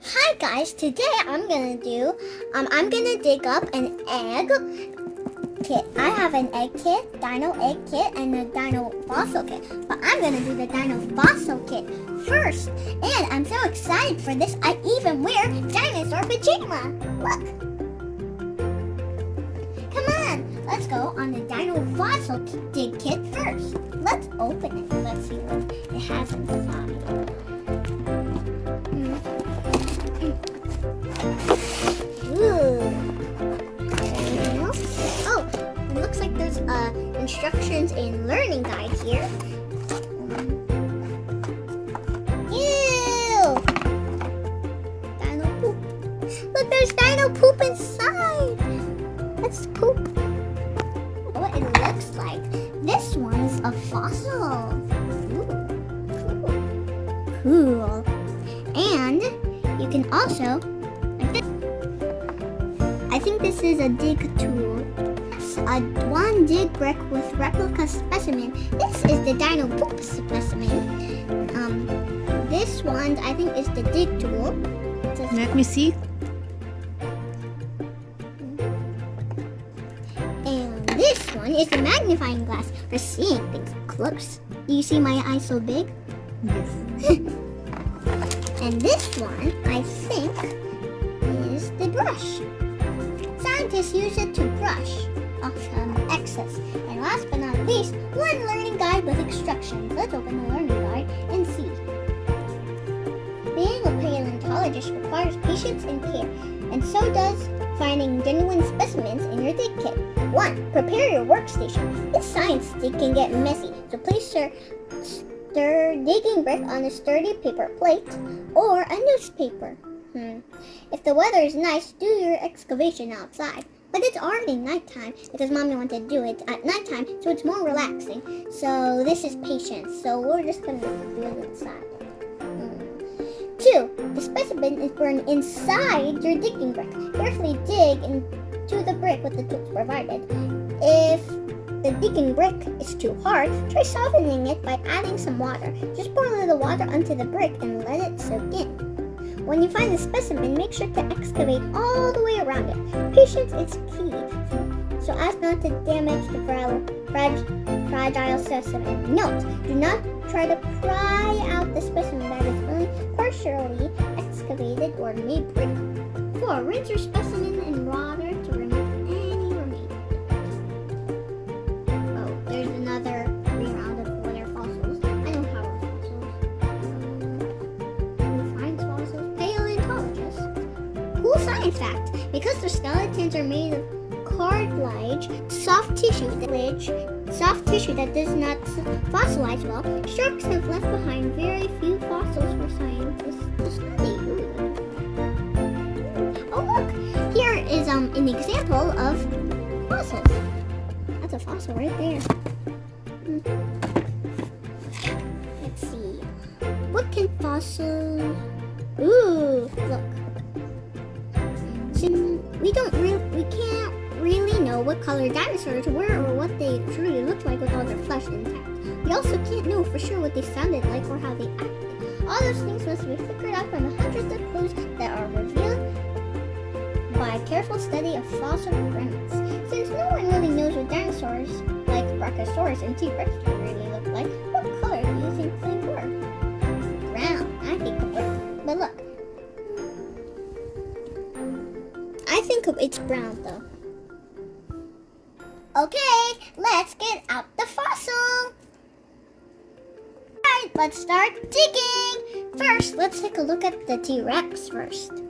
Hi guys, today I'm gonna dig up an egg kit. I have an egg kit, dino egg kit, and a dino fossil kit. But I'm gonna do the dino fossil kit first. And I'm so excited for this, I even wear dinosaur pajama. Look. Come on, let's go on the dino fossil dig kit first. Let's open it. Let's see what it has inside. Oh, it looks like there's instructions and learning guide here. Ew! Dino poop. Look, there's dino poop inside. Let's poop. What it looks like. This one's a fossil. Ooh, cool. And you can also, I think this is a dig tool. One dig brick with replica specimen. This is the dino poop specimen. This one I think is the dig tool. Let me see. And this one is the magnifying glass for seeing things close. Do you see my eye so big? Yes. And this one, I think, is the brush. Scientists use it to brush off some excess. And last but not least, one learning guide with instructions. Let's open the learning guide and see. Being a paleontologist requires patience and care, and so does finding genuine specimens in your dig kit. 1. Prepare your workstation. This science dig can get messy, so please stir digging brick on a sturdy paper plate or a newspaper. If the weather is nice, do your excavation outside. But it's already nighttime because Mommy wanted to do it at nighttime, so it's more relaxing. So this is patience. So we're just going to do it inside. 2. The specimen is burned inside your digging brick. Carefully dig into the brick with the tools provided. If the digging brick is too hard, try softening it by adding some water. Just pour a little water onto the brick and let it soak in. When you find the specimen, make sure to excavate all the way around it. Patience is key, so as not to damage the fragile specimen. Note, do not try to pry out the specimen that is only partially excavated or made brick. 4. Rinse your specimen in water to remove any remaining. Oh, there's another round of what are fossils. I know how are fossils. Who finds fossils? Paleontologists. Cool science fact. Because their skeletons are made of cartilage, soft tissue that does not fossilize well, sharks have left behind very few fossils for scientists to study. Oh look! Here is an example of fossils. That's a fossil right there. Let's see. What can fossils... Ooh, look. We can't really know what color dinosaurs were or what they truly looked like with all their flesh intact. We also can't know for sure what they sounded like or how they acted. All those things must be figured out from the hundreds of clues that are revealed by careful study of fossil remnants. Since no one really knows what dinosaurs like Brachiosaurus and T-Rex really look like, what color do you think they were? Brown, I think. But look. I think it's brown though. Okay, let's get out the fossil. Alright, let's start digging. First, let's take a look at the T-Rex first.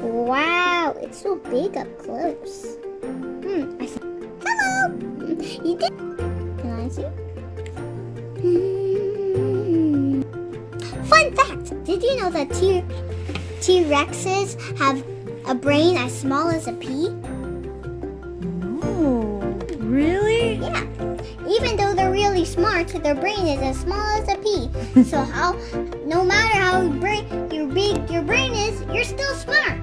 Wow, it's so big up close. Hello! You did. Can I see? Fun fact! Did you know that T-Rexes have a brain as small as a pea? No, really? Yeah. Even though they're really smart, their brain is as small as a pea. So no matter how big your brain is, you're still smart.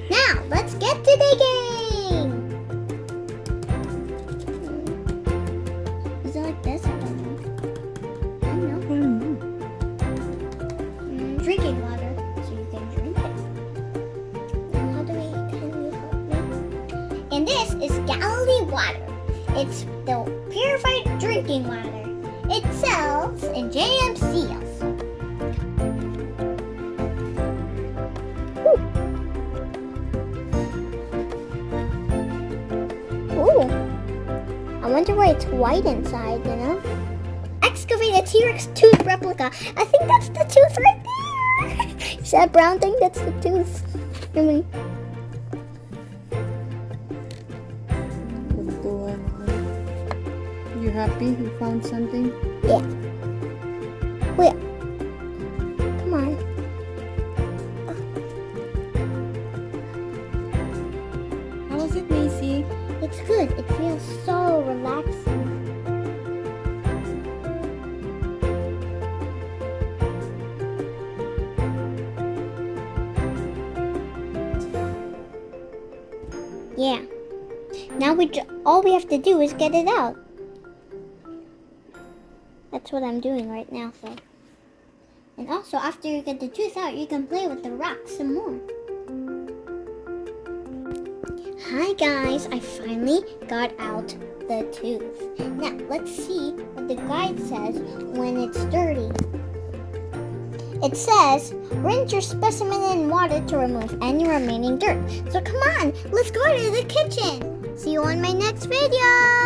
Now, let's get to digging. Is it like this? I don't know. drinking water so you can drink it. Now, can you help me? And this is Galilee water. It's the purified drinking water. It sells in JMCs. Ooh. I wonder why it's white inside, you know? Excavate a T-Rex tooth replica. I think that's the tooth right there. Is that brown thing? That's the tooth. I mean, Let's go on. You happy? You found something? yeah. Wait. Come on. How was it, Macy? It's good. It feels so relaxing. Yeah. Now all we have to do is get it out. That's what I'm doing right now, so. And also, after you get the tooth out, you can play with the rocks some more. Hi guys, I finally got out the tooth. Now, let's see what the guide says when it's dirty. It says, rinse your specimen in water to remove any remaining dirt. So come on, let's go to the kitchen. See you on my next video.